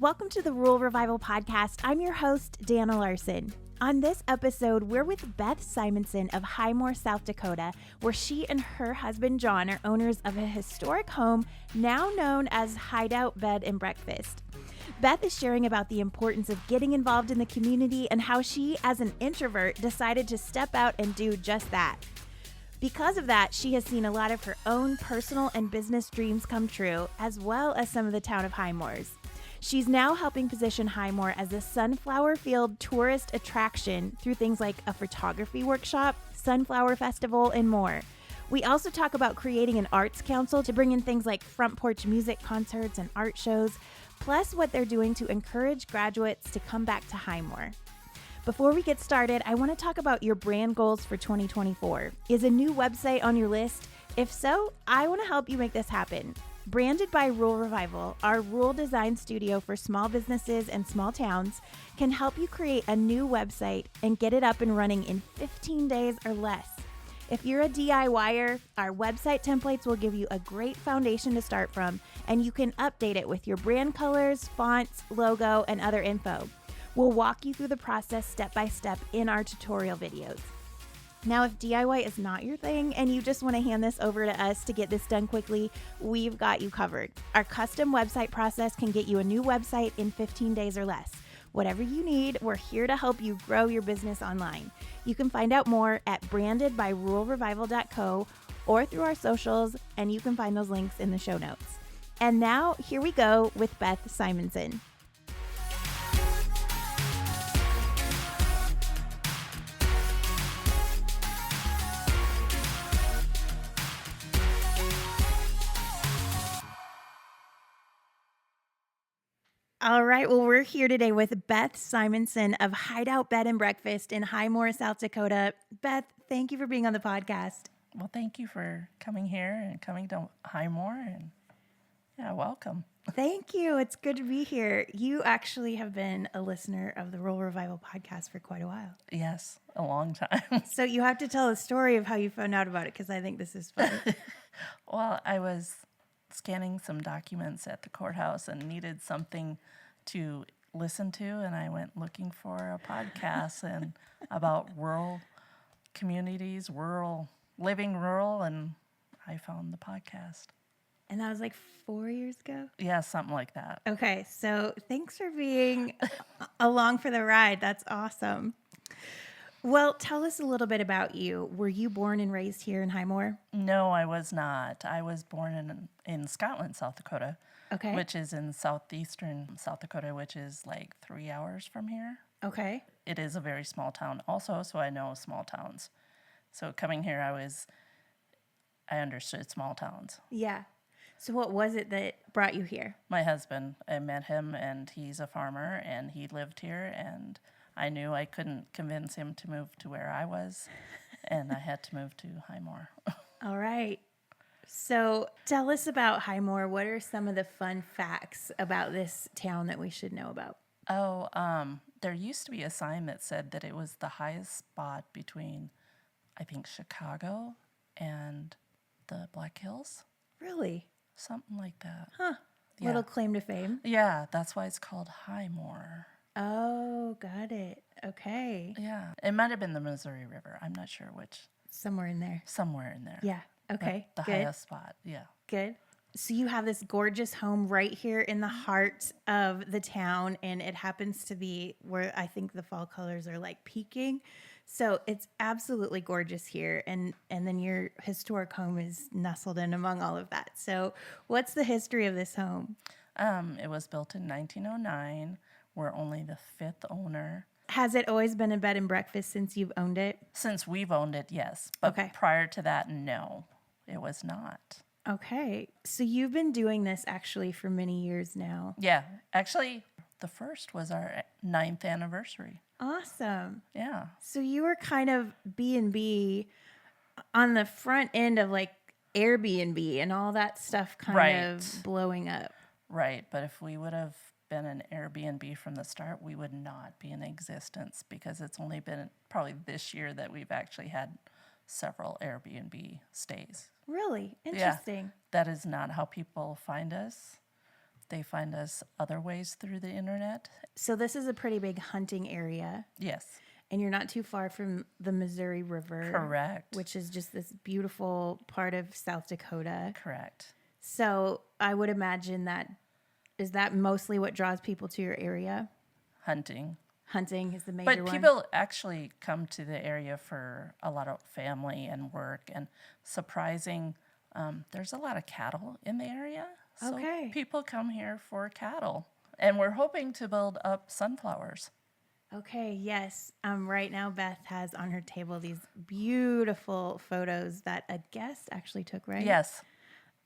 Welcome to the Rural Revival Podcast. I'm your host, Dana Larson. On this episode, we're with Beth Simonson of Highmore, South Dakota, where she and her husband, John, are owners of a historic home now known as Hydeout Bed and Breakfast. Beth is sharing about the importance of getting involved in the community and how she, as an introvert, decided to step out and do just that. Because of that, she has seen a lot of her own personal and business dreams come true, as well as some of the town of Highmore's. She's now helping position Highmore as a sunflower field tourist attraction through things like a photography workshop, sunflower festival, and more. We also talk about creating an arts council to bring in things like front porch music concerts and art shows, plus what they're doing to encourage graduates to come back to Highmore. Before we get started, I want to talk about your brand goals for 2024. Is a new website on your list? If so, I want to help you make this happen. Branded by Rural Revival, our rural design studio for small businesses and small towns, can help you create a new website and get it up and running in 15 days or less. If you're a DIYer, our website templates will give you a great foundation to start from, and you can update it with your brand colors, fonts, logo, and other info. We'll walk you through the process step by step in our tutorial videos. Now, if DIY is not your thing and you just want to hand this over to us to get this done quickly, we've got you covered. Our custom website process can get you a new website in 15 days or less. Whatever you need, we're here to help you grow your business online. You can find out more at brandedbyruralrevival.co or through our socials, and you can find those links in the show notes. And now, here we go with Beth Simonson. All right, well, we're here today with Beth Simonson of Hydeout Bed and Breakfast in Highmore, South Dakota. Beth, thank you for being on the podcast. Well, thank you for coming here and coming to Highmore, and welcome. Thank you. It's good to be here. You actually have been a listener of the Rural Revival podcast for quite a while. Yes, a long time. So you have to tell a story of how you found out about it, because I think this is fun. Well, I was scanning some documents at the courthouse and needed something to listen to, and I went looking for a podcast and about rural communities, living rural, and I found the podcast. And that was like 4 years ago? Yeah, something like that. Okay, so thanks for being along for the ride. That's awesome. Well, tell us a little bit about you. Were you born and raised here in Highmore? No, I was not. I was born in Scotland, South Dakota, Okay. which is in southeastern South Dakota, which is like 3 hours from here. Okay. It is a very small town also, so I know small towns. So coming here, I understood small towns. Yeah. So what was it that brought you here? My husband, I met him, and he's a farmer, and he lived here, and I knew I couldn't convince him to move to where I was, and I had to move to Highmore. All right. So tell us about Highmore. What are some of the fun facts about this town that we should know about? Oh, there used to be a sign that said that it was the highest spot between, I think, Chicago and the Black Hills. Really? Something like that. Huh. Yeah. Little claim to fame. Yeah, that's why it's called Highmore. Oh, got it. Okay. Yeah, it might have been the Missouri River. I'm not sure which. Somewhere in there. Somewhere in there. Yeah. Okay. The Good. highest spot, yeah. Good. So you have this gorgeous home right here in the heart of the town, and it happens to be where I think the fall colors are like peaking. So it's absolutely gorgeous here, and then your historic home is nestled in among all of that. So what's the history of this home? It was built in 1909. We're only the fifth owner. Has it always been a bed and breakfast since you've owned it? Since we've owned it, yes. But Okay. prior to that, no, it was not. Okay. So you've been doing this actually for many years now. Yeah, actually, the first was our 9th anniversary. Awesome. Yeah. So you were kind of B&B on the front end of like Airbnb and all that stuff kind of blowing up. Right, but if we would have been an Airbnb from the start, we would not be in existence, because it's only been probably this year that we've actually had several Airbnb stays. Really? Interesting. That is not how people find us. they find us other ways through the internet. So this is a pretty big hunting area. Yes. And you're not too far from the Missouri River. Correct. Which is just this beautiful part of South Dakota. Correct. So I would imagine is that mostly what draws people to your area? Hunting. Hunting is the major But one. people actually come to the area for a lot of family and work, and surprising, there's a lot of cattle in the area. So Okay. people come here for cattle, and we're hoping to build up sunflowers. Okay, yes. Right now, Beth has on her table these beautiful photos that a guest actually took, right? Yes.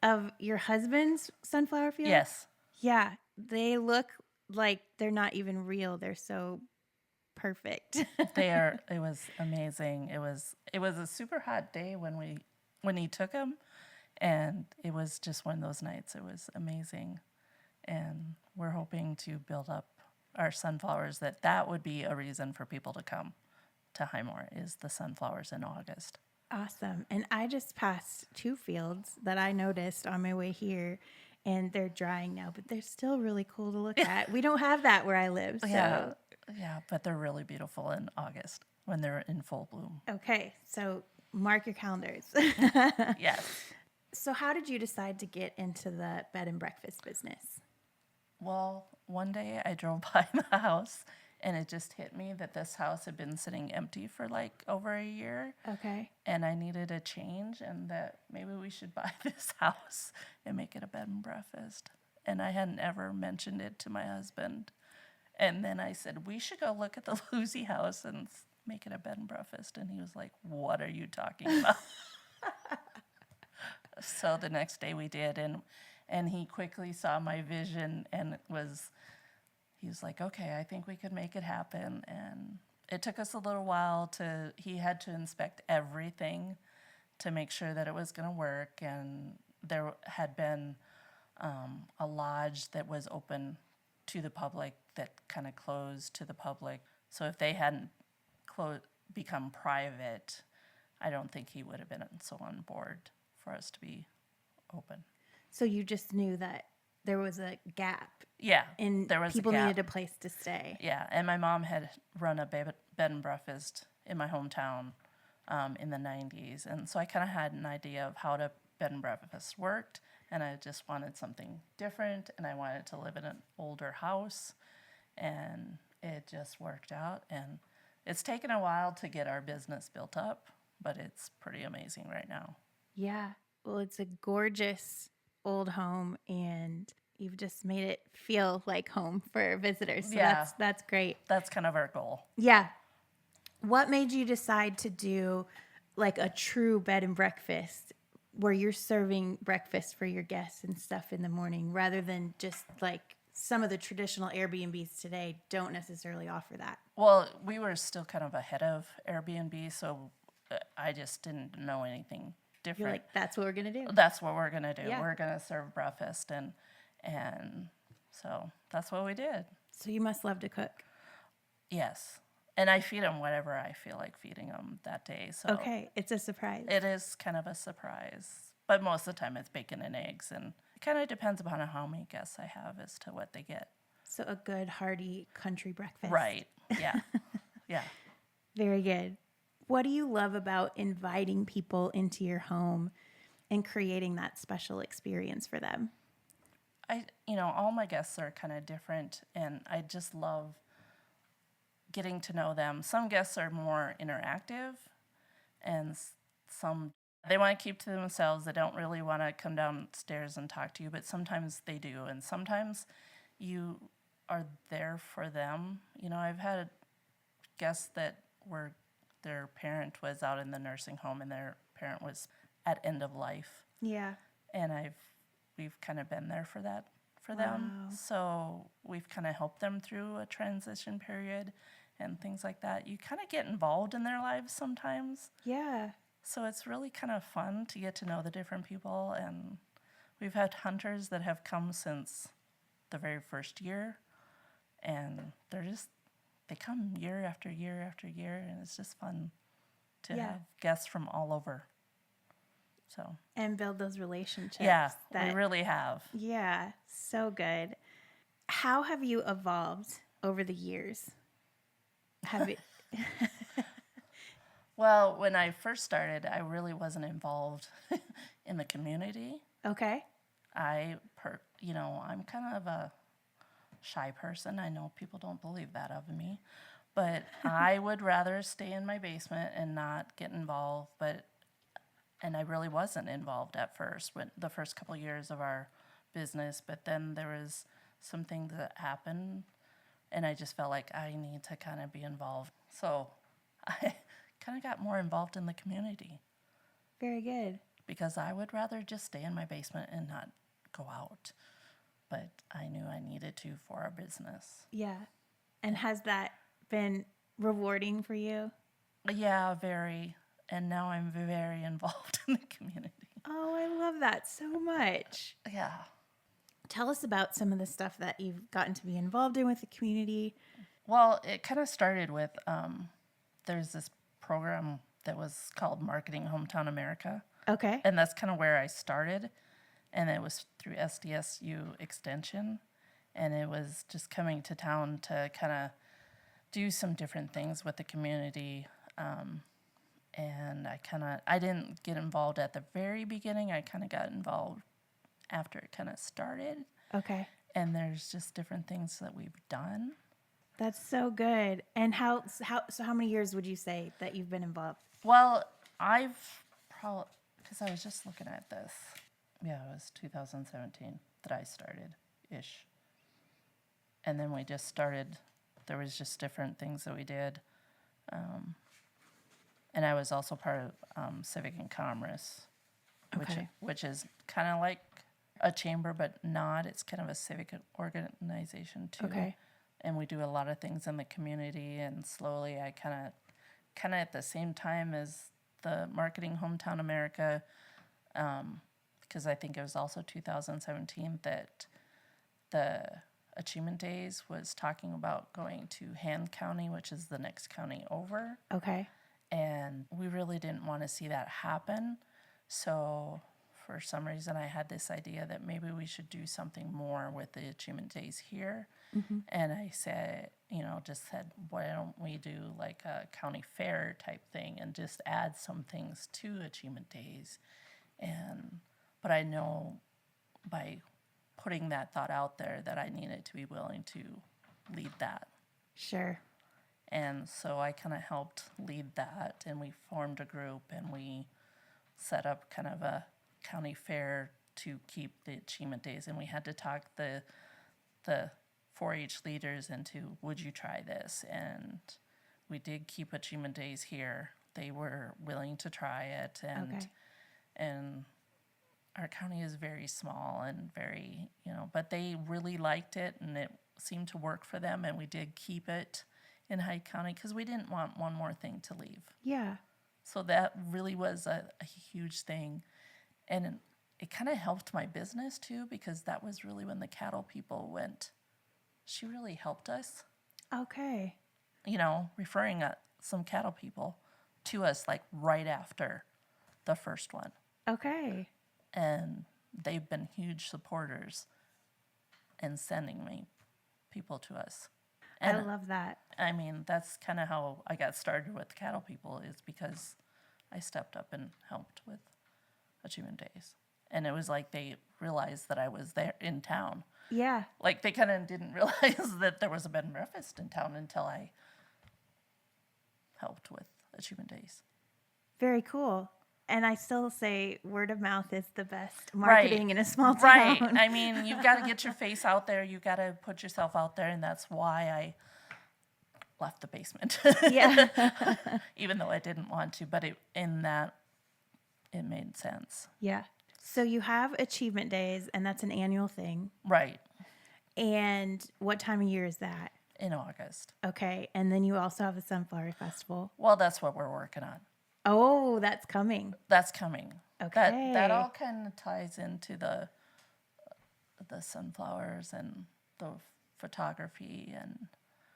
Of your husband's sunflower field? Yes. Yeah, they look like they're not even real. They're so perfect. It was amazing. It was a super hot day when he took them, and it was just one of those nights. It was amazing, and we're hoping to build up our sunflowers. That would be a reason for people to come to Highmore, is the sunflowers in August. Awesome. And I just passed 2 fields that I noticed on my way here, and they're drying now, but they're still really cool to look at. We don't have that where I live. So. Yeah, but they're really beautiful in August when they're in full bloom. Okay, so mark your calendars. Yes. So how did you decide to get into the bed and breakfast business? Well, one day I drove by the house, and it just hit me that this house had been sitting empty for like over a year. Okay. And I needed a change, and that maybe we should buy this house and make it a bed and breakfast. And I hadn't ever mentioned it to my husband. And then I said, we should go look at the Lucy house and make it a bed and breakfast. And he was like, what are you talking about? So the next day we did, and he quickly saw my vision, and he was like, okay, I think we could make it happen. And it took us a little while he had to inspect everything to make sure that it was going to work. And there had been a lodge that was open to the public that kind of closed to the public. So if they hadn't become private, I don't think he would have been so on board for us to be open. So you just knew that there was a gap. Yeah, and there was people a gap. needed a place to stay. Yeah, and my mom had run a bed and breakfast in my hometown in the 90s. And so I kind of had an idea of how bed and breakfast worked. And I just wanted something different, and I wanted to live in an older house, and it just worked out. And it's taken a while to get our business built up, but it's pretty amazing right now. Yeah, well, it's a gorgeous old home, and you've just made it feel like home for visitors. So Yeah. that's great. That's kind of our goal. Yeah. What made you decide to do like a true bed and breakfast where you're serving breakfast for your guests and stuff in the morning, rather than just like some of the traditional Airbnbs today don't necessarily offer that? Well, we were still kind of ahead of Airbnb, so I just didn't know anything different. You're like, that's what we're going to do. That's what we're going to do. Yeah. We're going to serve breakfast, and so that's what we did. So you must love to cook. Yes. And I feed them whatever I feel like feeding them that day. So Okay, it's a surprise. it is kind of a surprise. But most of the time it's bacon and eggs. And it kind of depends upon how many guests I have as to what they get. So a good, hearty country breakfast. Right. Yeah. Yeah. Very good. What do you love about inviting people into your home and creating that special experience for them? All my guests are kind of different, and I just love getting to know them. Some guests are more interactive, and some, they want to keep to themselves. They don't really want to come downstairs and talk to you, but sometimes they do. And sometimes you are there for them. I've had guests that their parent was out in the nursing home, and their parent was at end of life. Yeah. And we've kind of been there for that for them. Wow. So we've kind of helped them through a transition period and things like that. You kind of get involved in their lives sometimes. Yeah. So it's really kind of fun to get to know the different people. And we've had hunters that have come since the very first year, and they come year after year after year, and it's just fun to have guests from all over. So And build those relationships. yeah, we really have. Yeah, so good. How have you evolved over the years? Have you? Well, when I first started, I really wasn't involved in the community. Okay. I'm kind of a shy person. I know people don't believe that of me, but I would rather stay in my basement and not get involved. And I really wasn't involved at first, when the first couple years of our business. But then there was some things that happened, and I just felt like I need to kind of be involved. So I kind of got more involved in the community Very good. because I would rather just stay in my basement and not go out. But I knew I needed to for our business. Yeah. And has that been rewarding for you? Yeah, very. And now I'm very involved in the community. Oh, I love that so much. Yeah. Tell us about some of the stuff that you've gotten to be involved in with the community. Well, it kind of started with there's this program that was called Marketing Hometown America. Okay. And that's kind of where I started. And it was through SDSU Extension. And it was just coming to town to kind of do some different things with the community. And I didn't get involved at the very beginning. I kind of got involved after it kind of started. Okay. And there's just different things that we've done. That's so good. And how many years would you say that you've been involved? Well, I've probably, because I was just looking at this. Yeah, it was 2017 that I started-ish. And then we just started, there was just different things that we did. And I was also part of Civic and Commerce, Okay. which is kind of like a chamber, but not. It's kind of a civic organization, too. Okay. And we do a lot of things in the community, and slowly I kind of at the same time as the Marketing Hometown America, because I think it was also 2017 that the Achievement Days was talking about going to Han County, which is the next county over. Okay. And we really didn't want to see that happen. So for some reason, I had this idea that maybe we should do something more with the Achievement Days here. Mm-hmm. And I said, why don't we do like a county fair type thing and just add some things to Achievement Days? But I know by putting that thought out there that I needed to be willing to lead that. Sure. And so I kind of helped lead that, and we formed a group, and we set up kind of a county fair to keep the Achievement Days. And we had to talk the 4-H leaders into, would you try this? And we did keep Achievement Days here. They were willing to try it, and our county is very small and very, but they really liked it, and it seemed to work for them, and we did keep it in Hyde County because we didn't want one more thing to leave. Yeah. So that really was a huge thing. And it kind of helped my business too, because that was really when the cattle people went. She really helped us. Okay. Referring some cattle people to us like right after the first one. Okay. And they've been huge supporters in sending me people to us. And I love that. I mean, that's kind of how I got started with cattle people, is because I stepped up and helped with Achievement Days. And it was like they realized that I was there in town. Yeah. Like they kind of didn't realize that there was a bed and breakfast in town until I helped with Achievement Days. Very cool. And I still say word of mouth is the best marketing in a small town. Right. I mean, you've got to get your face out there. You've got to put yourself out there. And that's why I left the basement. Yeah. Even though I didn't want to. But it made sense. Yeah. So you have Achievement Days, and that's an annual thing. Right. And what time of year is that? In August. Okay. And then you also have the Sunflower Festival. Well, that's what we're working on. Oh, that's coming. That's coming. Okay. That all kind of ties into the sunflowers and the photography and.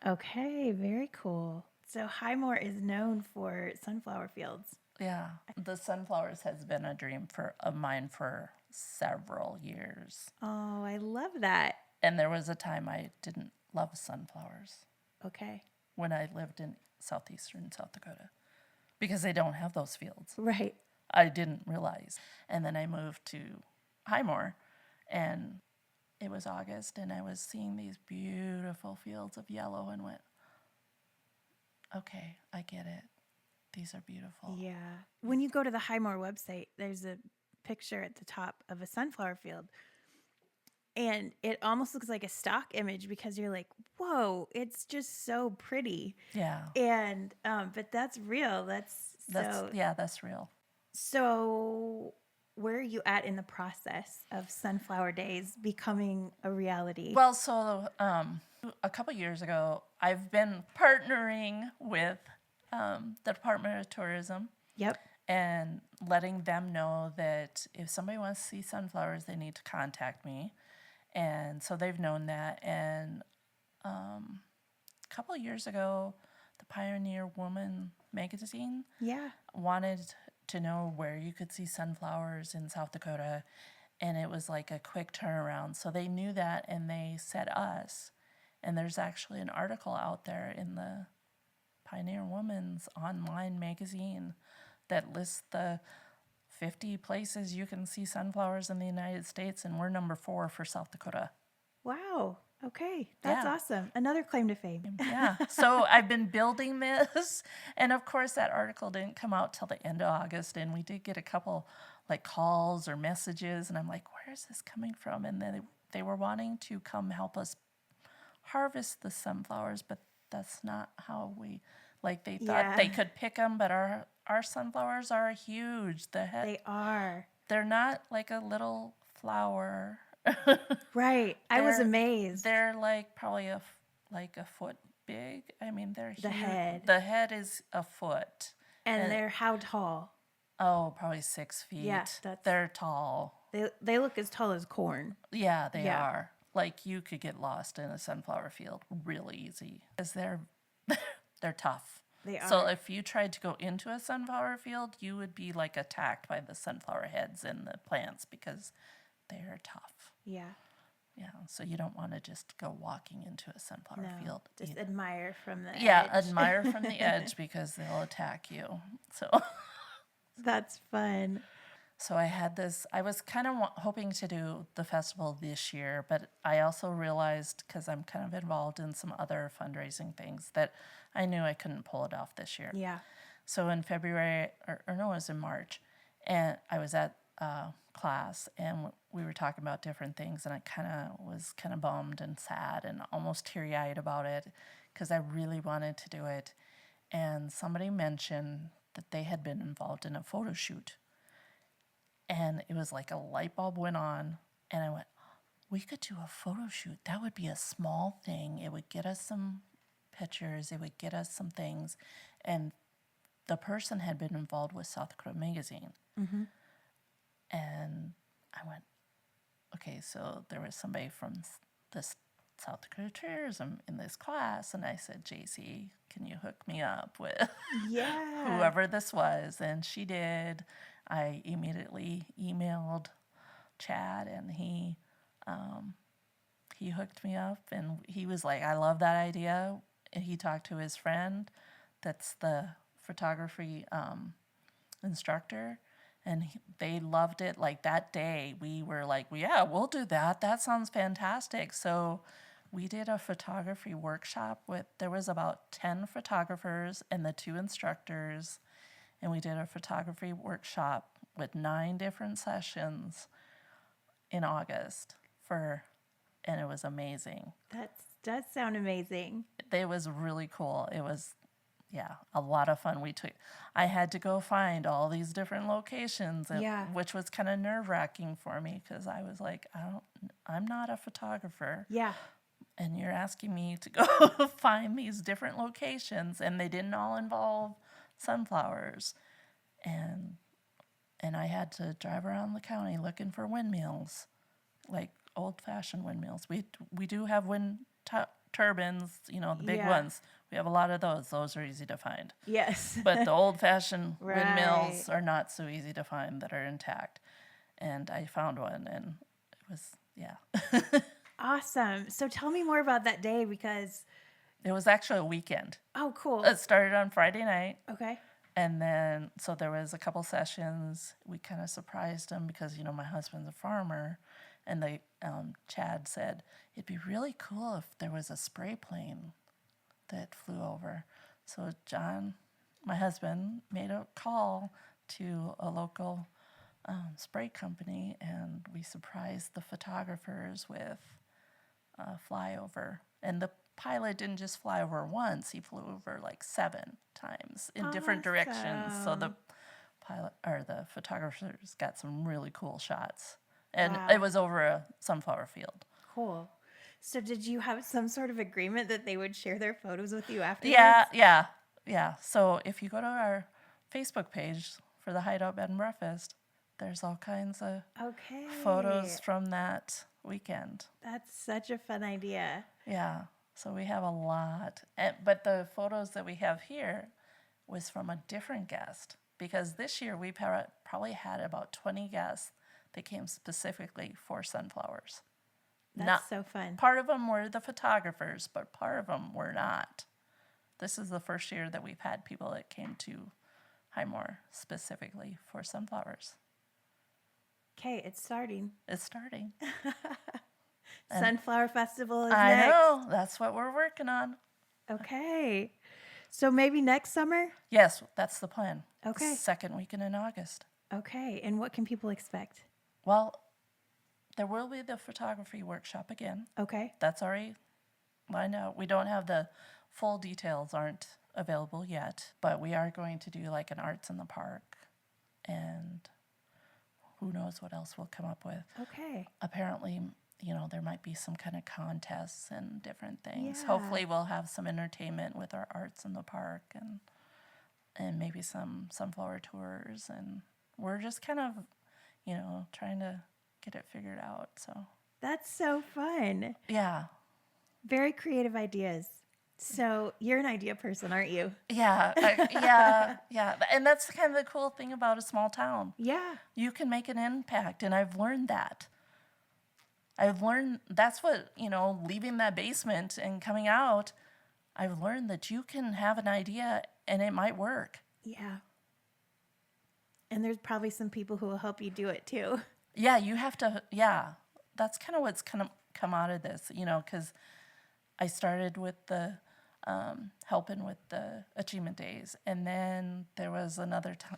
Okay, very cool. So Highmore is known for sunflower fields. Yeah, the sunflowers has been a dream of mine for several years. Oh, I love that. And there was a time I didn't love sunflowers Okay. when I lived in southeastern South Dakota because they don't have those fields. Right. I didn't realize. And then I moved to Highmore, and it was August, and I was seeing these beautiful fields of yellow and went, okay, I get it. These are beautiful. Yeah. When you go to the Highmore website, there's a picture at the top of a sunflower field. And it almost looks like a stock image because you're like, whoa, it's just so pretty. Yeah. And, but that's real. That's real. So where are you at in the process of Sunflower Days becoming a reality? Well, so a couple years ago, I've been partnering with the Department of Tourism. Yep. And letting them know that if somebody wants to see sunflowers, they need to contact me. And so they've known that. And a couple of years ago, the Pioneer Woman magazine wanted to know where you could see sunflowers in South Dakota. And it was like a quick turnaround. So they knew that, and they said us. And there's actually an article out there in the Pioneer Woman's online magazine that lists the 50 places you can see sunflowers in the United States, and we're number 4 for South Dakota. Wow. Okay. That's awesome. Another claim to fame. Yeah. So I've been building this, and of course that article didn't come out till the end of August, and we did get a couple like calls or messages, and I'm like, where is this coming from? And then they were wanting to come help us harvest the sunflowers, but that's not how we, like, they thought they could pick them, but our sunflowers are huge. They are. They're not like a little flower. Right. I was amazed. They're like probably a foot big. I mean, they're huge. The head is a foot. And they're how tall? Oh, probably 6 feet. Yeah, they're tall. They look as tall as corn. Yeah, they are. Like, you could get lost in a sunflower field really easy because they're tough. They are. So if you tried to go into a sunflower field, you would be like attacked by the sunflower heads and the plants because they're tough. Yeah. Yeah. So you don't want to just go walking into a sunflower field. Just admire from the edge. Yeah, admire from the edge because they'll attack you. So that's fun. So I was kind of hoping to do the festival this year, but I also realized, because I'm kind of involved in some other fundraising things, that I knew I couldn't pull it off this year. Yeah. So in February, or no, it was in March, and I was at class, and we were talking about different things, and I was kind of bummed and sad and almost teary-eyed about it, because I really wanted to do it. And somebody mentioned that they had been involved in a photo shoot. And it was like a light bulb went on, and I went, we could do a photo shoot. That would be a small thing. It would get us some pictures. It would get us some things. And the person had been involved with South Dakota Magazine. Mm-hmm. And I went, okay, so there was somebody from this South Dakota Tourism in this class. And I said, JC, can you hook me up with whoever this was? And she did. I immediately emailed Chad, and he hooked me up, and he was like, I love that idea. And he talked to his friend that's the photography instructor, and they loved it. Like, that day we were like, well, yeah, we'll do that. That sounds fantastic. So we did a photography workshop there was about 10 photographers and the 2 instructors. And we did a photography workshop with 9 different sessions in August and it was amazing. That does sound amazing. It was really cool. It was, a lot of fun. I had to go find all these different locations, which was kind of nerve-wracking for me because I was like, I'm not a photographer. Yeah. And you're asking me to go find these different locations, and they didn't all involve sunflowers, and I had to drive around the county looking for windmills, like old-fashioned windmills. We do have wind turbines, the big ones. We have a lot of those. Those are easy to find. Yes. But the old-fashioned windmills are not so easy to find that are intact. And I found one, and it was Awesome. So tell me more about that day because, It was actually a weekend. oh, cool. It started on Friday night. Okay. And then, so there was a couple sessions. We kind of surprised him because, my husband's a farmer. And Chad said, it'd be really cool if there was a spray plane that flew over. So John, my husband, made a call to a local spray company, and we surprised the photographers with a flyover. And the pilot didn't just fly over once, he flew over like 7 times in different directions. So the pilot or the photographers got some really cool shots. And Wow. it was over a sunflower field. Cool. So did you have some sort of agreement that they would share their photos with you afterwards? Yeah. So if you go to our Facebook page for the Hydeout Bed and Breakfast, there's all kinds of photos from that weekend. That's such a fun idea. Yeah. So we have a lot. But the photos that we have here was from a different guest, because this year we probably had about 20 guests that came specifically for sunflowers. That's so fun. Part of them were the photographers, but part of them were not. This is the first year that we've had people that came to Highmore specifically for sunflowers. Okay, it's starting. It's starting. Sunflower Festival is I next. know. That's what we're working on. Okay. So maybe next summer? Yes, that's the plan. Okay. Second weekend in August. Okay. And what can people expect? Well, there will be the photography workshop again. Okay. That's already lined out. We don't have the full details, aren't available yet, but we are going to do like an arts in the park, and who knows what else we'll come up with. Okay. Apparently, there might be some kind of contests and different things. Yeah. Hopefully we'll have some entertainment with our arts in the park, and maybe some sunflower tours, and we're just kind of, trying to get it figured out. So That's so fun. yeah. Very creative ideas. So you're an idea person, aren't you? Yeah, yeah. And that's kind of the cool thing about a small town. Yeah. You can make an impact, and I've learned that. That's what, leaving that basement and coming out, I've learned that you can have an idea and it might work. Yeah. And there's probably some people who will help you do it too. Yeah, you have to, that's kind of what's kind of come out of this, because I started with the helping with the achievement days, and then there was another time.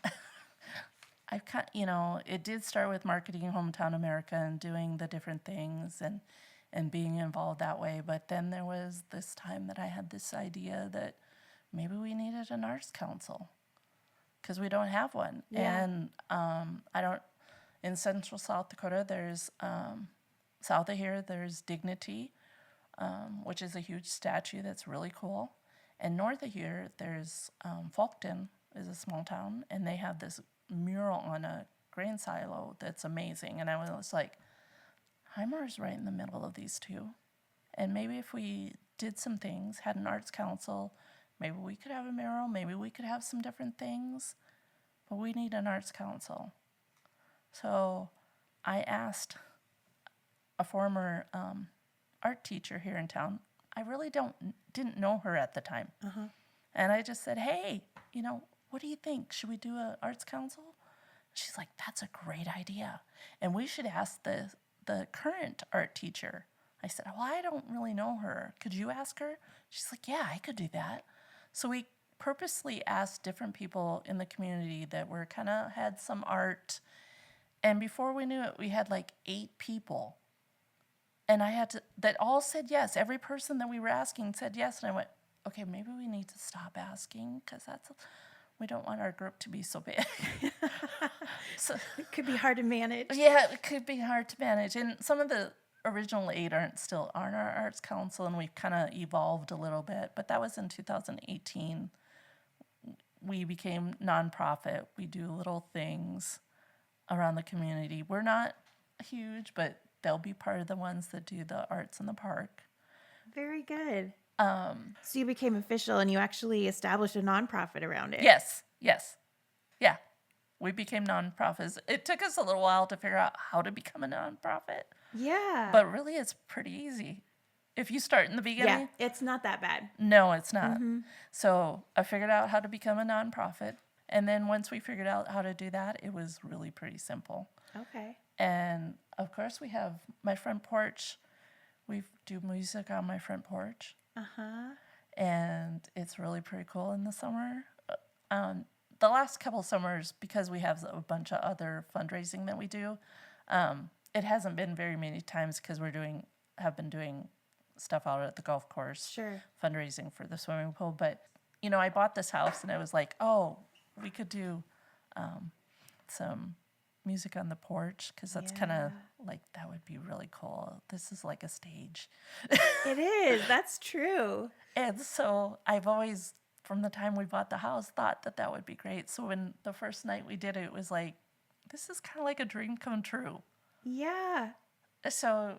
It did start with marketing Hometown America and doing the different things and being involved that way. But then there was this time that I had this idea that maybe we needed an arts council because we don't have one. Yeah. And in Central South Dakota, there's, south of here, there's Dignity, which is a huge statue that's really cool. And north of here, there's Fulton is a small town, and they have this mural on a grain silo that's amazing. And I was like, Highmore's right in the middle of these two. And maybe if we did some things, had an arts council, maybe we could have a mural, maybe we could have some different things. But we need an arts council. So I asked a former art teacher here in town. I really didn't know her at the time. Uh-huh. And I just said, hey, what do you think? Should we do an arts council? She's like, that's a great idea. And we should ask the current art teacher. I said, well, I don't really know her. Could you ask her? She's like, yeah, I could do that. So we purposely asked different people in the community that were had some art. And before we knew it, we had like 8 people. And that all said yes. Every person that we were asking said yes. And I went, okay, maybe we need to stop asking because we don't want our group to be so big. So It could be hard to manage. yeah, it could be hard to manage. And some of the original 8 aren't on our arts council, and we've kind of evolved a little bit. But that was in 2018. We became nonprofit. We do little things around the community. We're not huge, but they'll be part of the ones that do the arts in the park. Very good. So you became official and you actually established a nonprofit around it. Yes. Yeah. we became nonprofits. It took us a little while to figure out how to become a nonprofit, Yeah. but really it's pretty easy. If you start in the beginning. Yeah, it's not that bad. No, it's not. So I figured out how to become a nonprofit. And then once we figured out how to do that, it was really pretty simple. Okay. And of course, we have my front porch. We do music on my front porch. Uh-huh. And it's really pretty cool in the summer. The last couple summers, because we have a bunch of other fundraising that we do, it hasn't been very many times because have been doing stuff out at the golf course. Sure. Fundraising for the swimming pool. But, I bought this house and I was like, oh, we could do some music on the porch because that's kind of like, that would be really cool. This is like a stage. It is. That's true. And so I've always, from the time we bought the house, thought that that would be great. So when the first night we did it, it was like, this is kind of like a dream come true. Yeah. So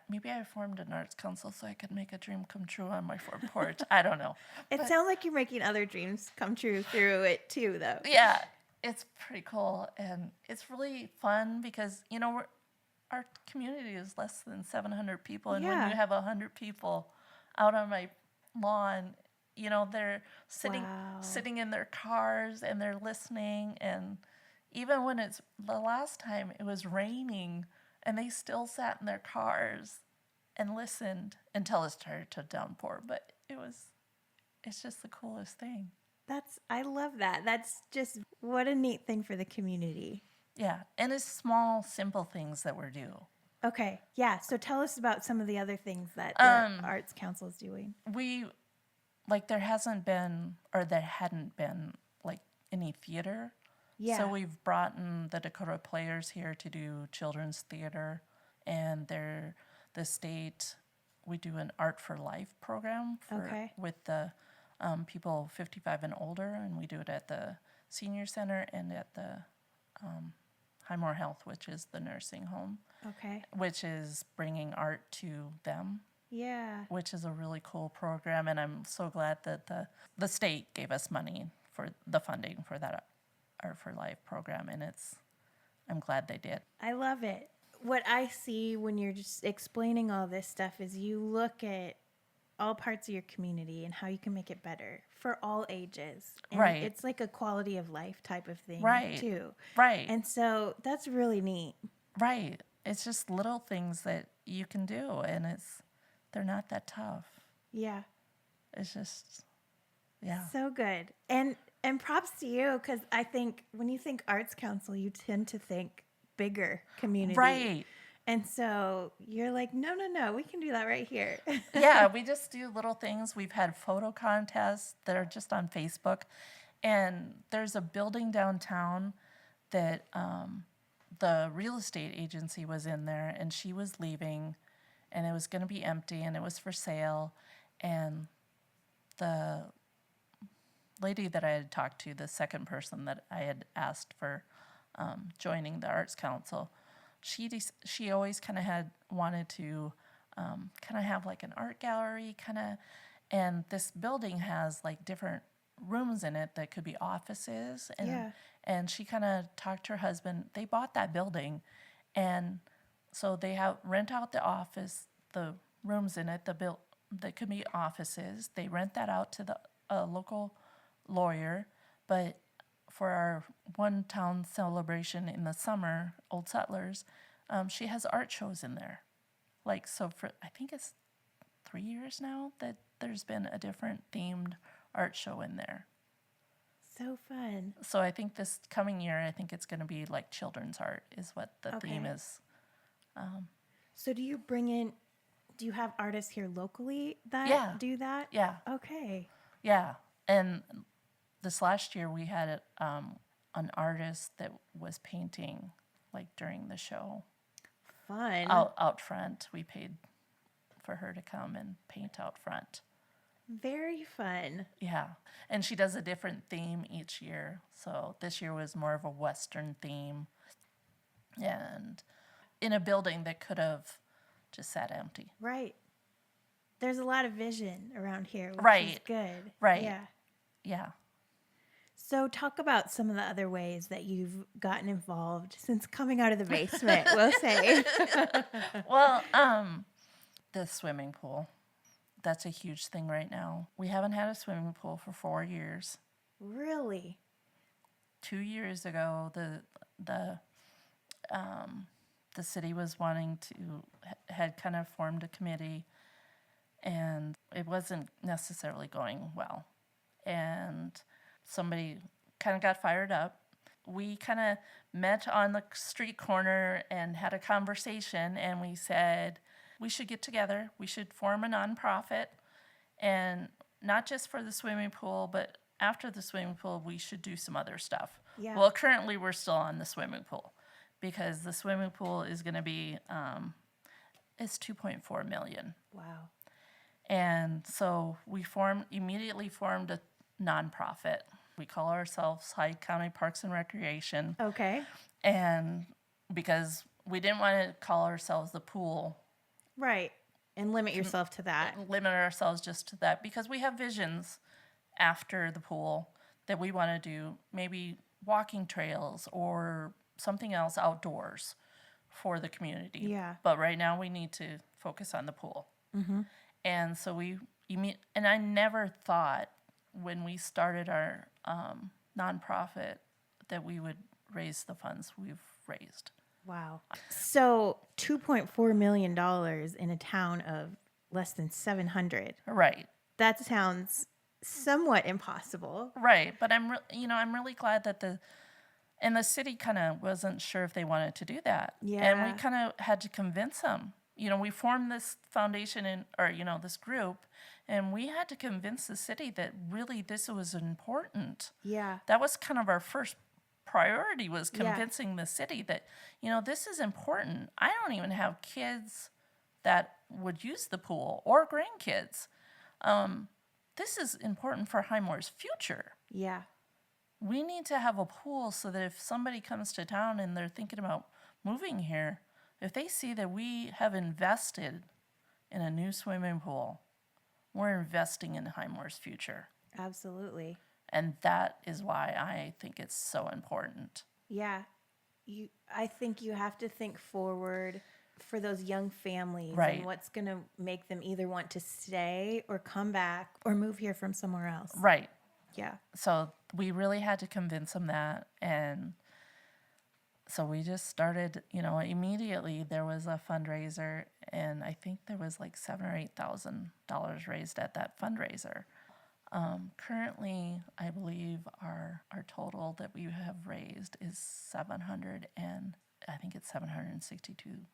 maybe I formed an arts council so I could make a dream come true on my front porch. I don't know. It sounds like you're making other dreams come true through it too, though. Yeah, it's pretty cool. And it's really fun because, our community is less than 700 people. And when you have 100 people out on my lawn, they're sitting in their cars and they're listening. And even when the last time it was raining, and they still sat in their cars and listened until it started to downpour. But it's just the coolest thing. I love that. That's just, what a neat thing for the community. Yeah, and it's small, simple things that we're doing. Okay, yeah. So tell us about some of the other things that the Arts Council is doing. There hadn't been like any theater. Yeah. So we've brought in the Dakota players here to do children's theater, and the state. We do an Art for Life program with the people 55 and older, and we do it at the senior center and at the Highmore Health, which is the nursing home. Okay. Which is bringing art to them. Yeah. Which is a really cool program, and I'm so glad that the state gave us money for the funding for that Art for Life program, and I'm glad they did. I love it. What I see when you're just explaining all this stuff is you look at all parts of your community and how you can make it better for all ages. And right. It's like a quality of life type of thing, right. too. Right. And so that's really neat. Right. It's just little things that you can do, and they're not that tough. Yeah. It's just, yeah. So good. And props to you, because I think when you think Arts Council, you tend to think bigger community. Right. And so you're like, no, we can do that right here. Yeah, we just do little things. We've had photo contests that are just on Facebook. And there's a building downtown that the real estate agency was in there, and she was leaving, and it was going to be empty, and it was for sale. And the lady that I had talked to, the second person that I had asked for joining the Arts Council, she always kind of had wanted to kind of have like an art gallery and this building has like different rooms in it that could be offices, and she kind of talked to her husband. They bought that building, and so they rent out the rooms in it, that could be offices. They rent that out to the local lawyer, but for our one town celebration in the summer, Old Settlers, she has art shows in there. Like, so for, I think it's 3 years now that there's been a different themed art show in there. So fun. So I think this coming year, I think it's going to be like children's art is what the theme is. So do you have artists here locally that do that? Yeah. Okay. Yeah. And this last year we had an artist that was painting like during the show. Fun. Out front. We paid for her to come and paint out front. Very fun. Yeah. And she does a different theme each year. So this year was more of a Western theme. And in a building that could have just sat empty. Right. There's a lot of vision around here, which is good. Right. Yeah. Yeah. So talk about some of the other ways that you've gotten involved since coming out of the basement, we'll say. Well, the swimming pool. That's a huge thing right now. We haven't had a swimming pool for 4 years. Really? 2 years ago, the city was wanting to, had kind of formed a committee, and it wasn't necessarily going well. And somebody kind of got fired up. We kind of met on the street corner and had a conversation, and we said we should get together. We should form a nonprofit, and not just for the swimming pool, but after the swimming pool, we should do some other stuff. Yeah. Well, currently we're still on the swimming pool because the swimming pool is going to be, it's $2.4 million. Wow. And so we immediately formed a nonprofit. We call ourselves Hyde County Parks and Recreation. Okay. And because we didn't want to call ourselves the pool. Right. And limit yourself to that. Limit ourselves just to that because we have visions after the pool that we want to do, maybe walking trails or something else outdoors for the community. Yeah. But right now we need to focus on the pool. Mm-hmm. And so and I never thought when we started our nonprofit that we would raise the funds we've raised. Wow. So $2.4 million in a town of less than 700. Right. That sounds somewhat impossible. Right. But I'm really glad that the city kind of wasn't sure if they wanted to do that. Yeah. And we kind of had to convince them. We formed this foundation this group, and we had to convince the city that really this was important. Yeah. That was kind of our first priority, was convincing the city that, this is important. I don't even have kids that would use the pool or grandkids. This is important for Highmore's future. Yeah. We need to have a pool so that if somebody comes to town and they're thinking about moving here, if they see that we have invested in a new swimming pool, we're investing in Highmore's future. Absolutely. And that is why I think it's so important. Yeah. I think you have to think forward for those young families, right, and what's going to make them either want to stay or come back or move here from somewhere else. Right. Yeah. So we really had to convince them that. And so we just started, immediately there was a fundraiser, and I think there was like $7,000 or $8,000 raised at that fundraiser. Currently, I believe our total that we have raised is $762,000.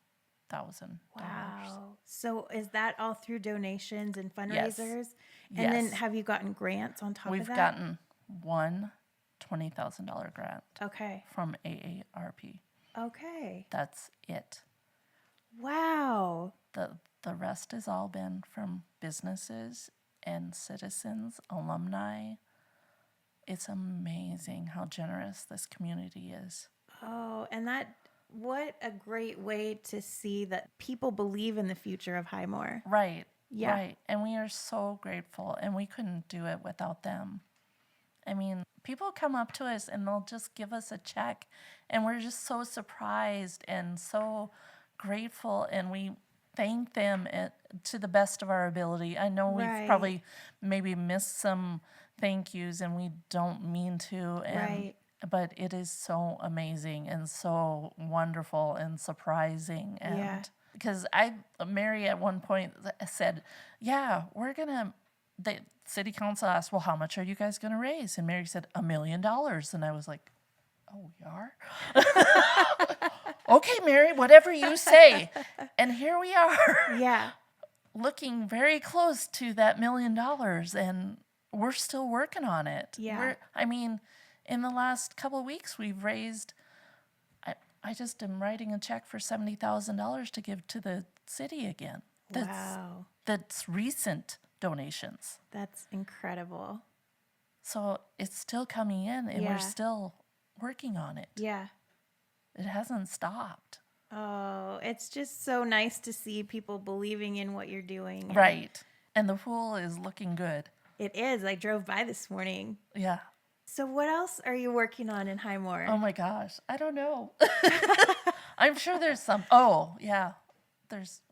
Wow. So is that all through donations and fundraisers? Yes. And then have you gotten grants on top We've of that? gotten one $20,000 grant. Okay. From AARP. Okay. That's it. Wow. The rest has all been from businesses and citizens, alumni. It's amazing how generous this community is. Oh, and what a great way to see that people believe in the future of Highmore. Right. Yeah. Right. And we are so grateful, and we couldn't do it without them. I mean, people come up to us and they'll just give us a check, and we're just so surprised and so grateful, and we thank them to the best of our ability. I know we've probably maybe missed some thank yous, and we don't mean to. But it is so amazing and so wonderful and surprising. And because Mary at one point said, the city council asked, well, how much are you guys going to raise? And Mary said, $1 million. And I was like, oh, we are? Okay, Mary, whatever you say. And here we are. Yeah. Looking very close to that $1 million, and we're still working on it. Yeah. In the last couple of weeks, we've raised, I just am writing a check for $70,000 to give to the city again. Wow. That's recent donations. That's incredible. So it's still coming in, and we're still working on it. Yeah. It hasn't stopped. Oh, it's just so nice to see people believing in what you're doing. Right. And the pool is looking good. It is. I drove by this morning. Yeah. So what else are you working on in Highmore? Oh my gosh, I don't know. I'm sure there's some. Oh yeah,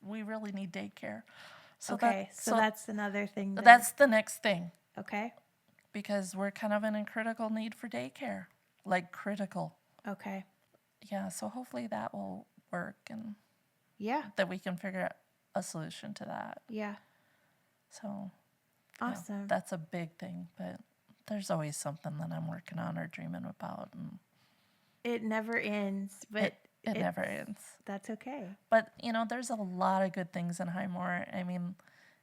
we really need daycare. So okay, so that's another thing. That's the next thing. Okay. Because we're kind of in a critical need for daycare, like critical. Okay. Yeah, so hopefully that will work and Yeah. that we can figure out a solution to that. Yeah. So awesome. That's a big thing, but there's always something that I'm working on or dreaming about, and it never ends, but it never ends. That's okay. But there's a lot of good things in Highmore. I mean,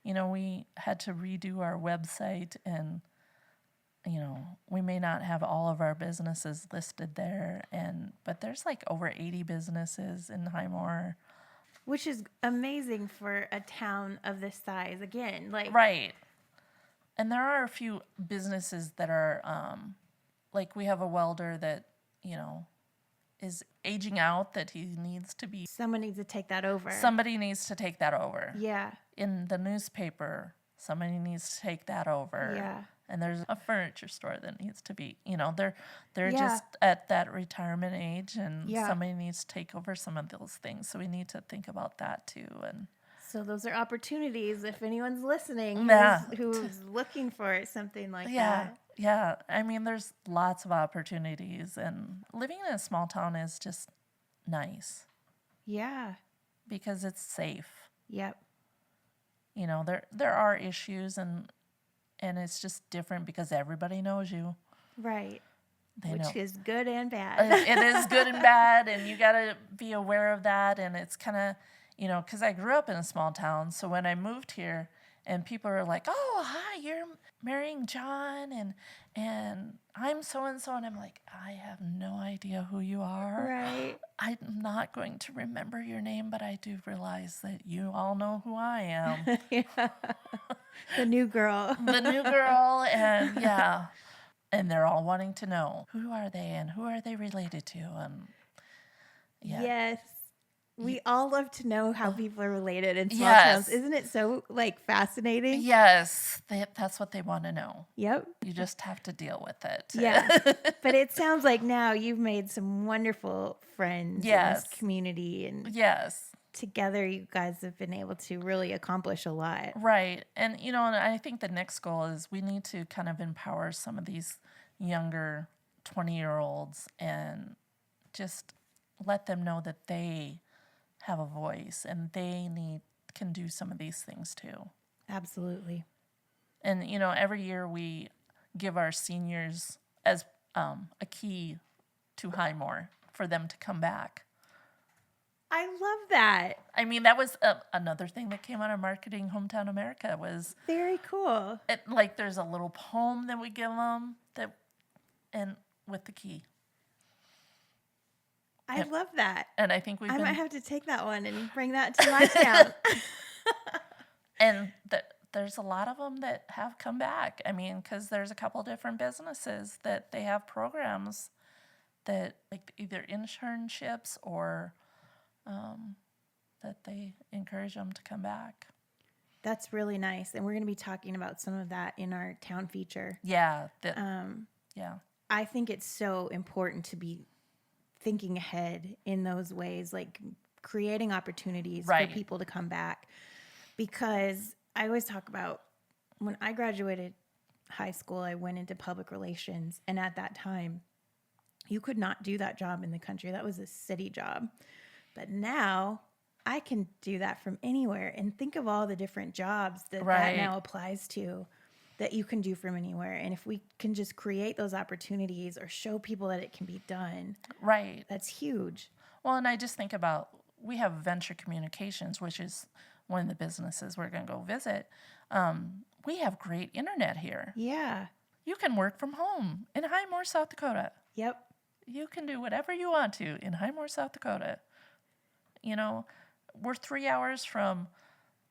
we had to redo our website, and we may not have all of our businesses listed there, but there's like over 80 businesses in Highmore, which is amazing for a town of this size. Again, like right. And there are a few businesses that are like we have a welder that is aging out, that he needs to be. Someone needs to take that over. Somebody needs to take that over. Yeah. In the newspaper, somebody needs to take that over. Yeah. And there's a furniture store that needs to be, they're just at that retirement age, and somebody needs to take over some of those things. So we need to think about that too. And so those are opportunities if anyone's listening who's looking for something like that. Yeah. I mean, there's lots of opportunities, and living in a small town is just nice. Yeah. Because it's safe. Yep. There are issues, and it's just different because everybody knows you. Right. Which is good and bad. It is good and bad, and you got to be aware of that. And it's kind of, because I grew up in a small town, so when I moved here, and people are like, "Oh, hi, you're marrying John, and I'm so-and-so," and I'm like, I have no idea who you are. Right. I'm not going to remember your name, but I do realize that you all know who I am. Yeah. The new girl. The new girl, and yeah. And they're all wanting to know, who are they and who are they related to? And yes. We all love to know how people are related in small towns. Isn't it so fascinating? Yes, that's what they want to know. Yep. You just have to deal with it. Yeah. But it sounds like now you've made some wonderful friends in this community, and together you guys have been able to really accomplish a lot. Right. And and I think the next goal is we need to kind of empower some of these younger 20-year-olds and just let them know that they have a voice, and they can do some of these things too. Absolutely. And every year we give our seniors as a key to Highmore for them to come back. I love that. I mean, that was another thing that came out of Marketing Hometown America was very cool. There's a little poem that we give them and with the key. I love that. And I think I might have to take that one and bring that to my town. And there's a lot of them that have come back. I mean, because there's a couple different businesses that they have programs that either internships or that they encourage them to come back. That's really nice. And we're going to be talking about some of that in our town feature. Yeah. I think it's so important to be thinking ahead in those ways, like creating opportunities for people to come back. Because I always talk about when I graduated high school, I went into public relations. And at that time, you could not do that job in the country. That was a city job. But now I can do that from anywhere. And think of all the different jobs that now applies to, that you can do from anywhere. And if we can just create those opportunities or show people that it can be done, that's huge. Well, and I just think about, we have Venture Communications, which is one of the businesses we're going to go visit. We have great internet here. Yeah. You can work from home in Highmore, South Dakota. Yep. You can do whatever you want to in Highmore, South Dakota. We're 3 hours from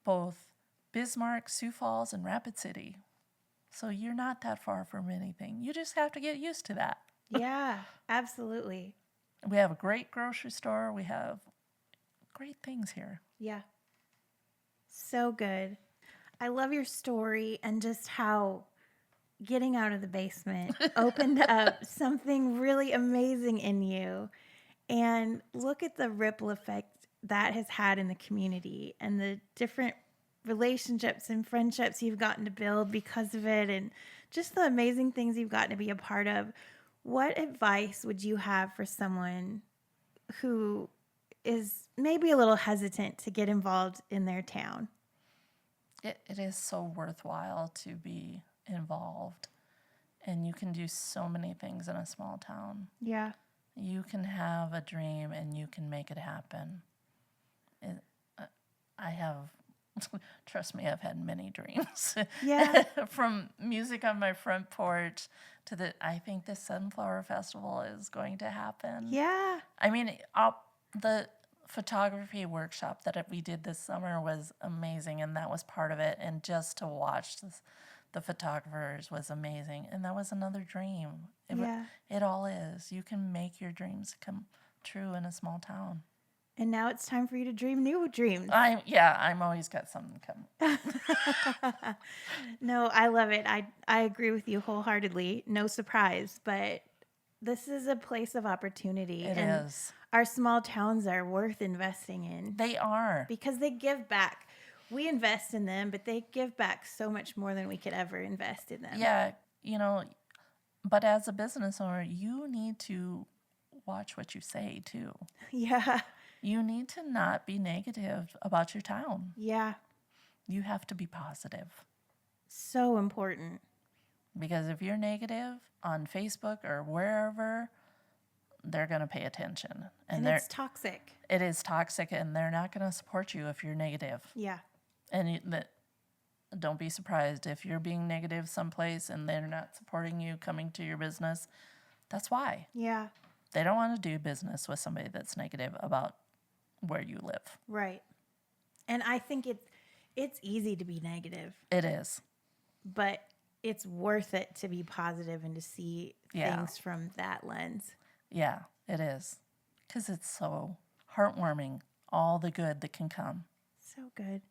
both Bismarck, Sioux Falls, and Rapid City. So you're not that far from anything. You just have to get used to that. Yeah, absolutely. We have a great grocery store. We have great things here. Yeah. So good. I love your story and just how getting out of the basement opened up something really amazing in you. And look at the ripple effect that has had in the community and the different relationships and friendships you've gotten to build because of it, and just the amazing things you've gotten to be a part of. What advice would you have for someone who is maybe a little hesitant to get involved in their town? It is so worthwhile to be involved, and you can do so many things in a small town. Yeah. You can have a dream and you can make it happen. I have, trust me, I've had many dreams. Yeah. From music on my front porch to I think the Sunflower Festival is going to happen. Yeah. I mean, the photography workshop that we did this summer was amazing, and that was part of it. And just to watch the photographers was amazing. And that was another dream. It all is. You can make your dreams come true in a small town. And now it's time for you to dream new dreams. I'm always got something coming. No, I love it. I agree with you wholeheartedly. No surprise, but this is a place of opportunity. It is. Our small towns are worth investing in. They are. Because they give back. We invest in them, but they give back so much more than we could ever invest in them. Yeah, but as a business owner, you need to watch what you say too. Yeah. You need to not be negative about your town. Yeah. You have to be positive. So important. Because if you're negative on Facebook or wherever, they're going to pay attention. And it's toxic. It is toxic, and they're not going to support you if you're negative. Yeah. And don't be surprised if you're being negative someplace and they're not supporting you coming to your business. That's why. Yeah. They don't want to do business with somebody that's negative about where you live. Right. And I think it's easy to be negative. It is. But it's worth it to be positive and to see things from that lens. Yeah, it is. Because it's so heartwarming, all the good that can come. So good.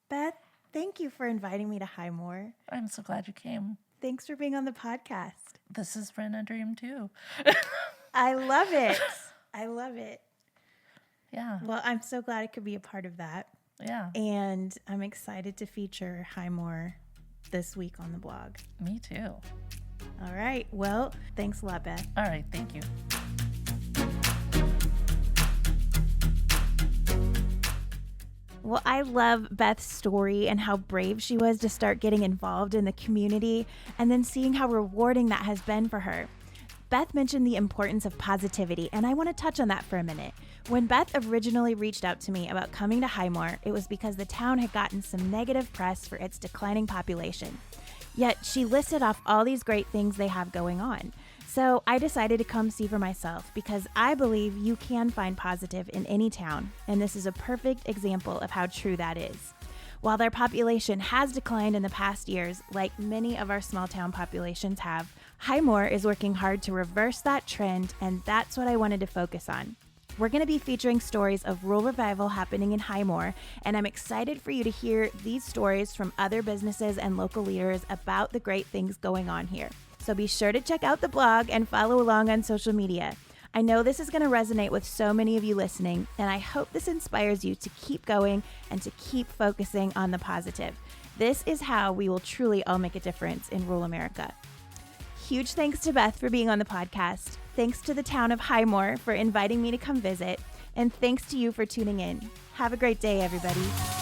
Beth, thank you for inviting me to Highmore. I'm so glad you came. Thanks for being on the podcast. This is Friend a Dream too. I love it. I love it. Yeah. Well, I'm so glad I could be a part of that. Yeah. And I'm excited to feature Highmore this week on the blog. Me too. All right. Well, thanks a lot, Beth. All right. Thank you. Well, I love Beth's story and how brave she was to start getting involved in the community and then seeing how rewarding that has been for her. Beth mentioned the importance of positivity, and I want to touch on that for a minute. When Beth originally reached out to me about coming to Highmore, it was because the town had gotten some negative press for its declining population. Yet she listed off all these great things they have going on. So I decided to come see for myself because I believe you can find positive in any town, and this is a perfect example of how true that is. While their population has declined in the past years, like many of our small town populations have, Highmore is working hard to reverse that trend, and that's what I wanted to focus on. We're going to be featuring stories of rural revival happening in Highmore, and I'm excited for you to hear these stories from other businesses and local leaders about the great things going on here. So be sure to check out the blog and follow along on social media. I know this is going to resonate with so many of you listening, and I hope this inspires you to keep going and to keep focusing on the positive. This is how we will truly all make a difference in rural America. Huge thanks to Beth for being on the podcast. Thanks to the town of Highmore for inviting me to come visit. And thanks to you for tuning in. Have a great day, everybody.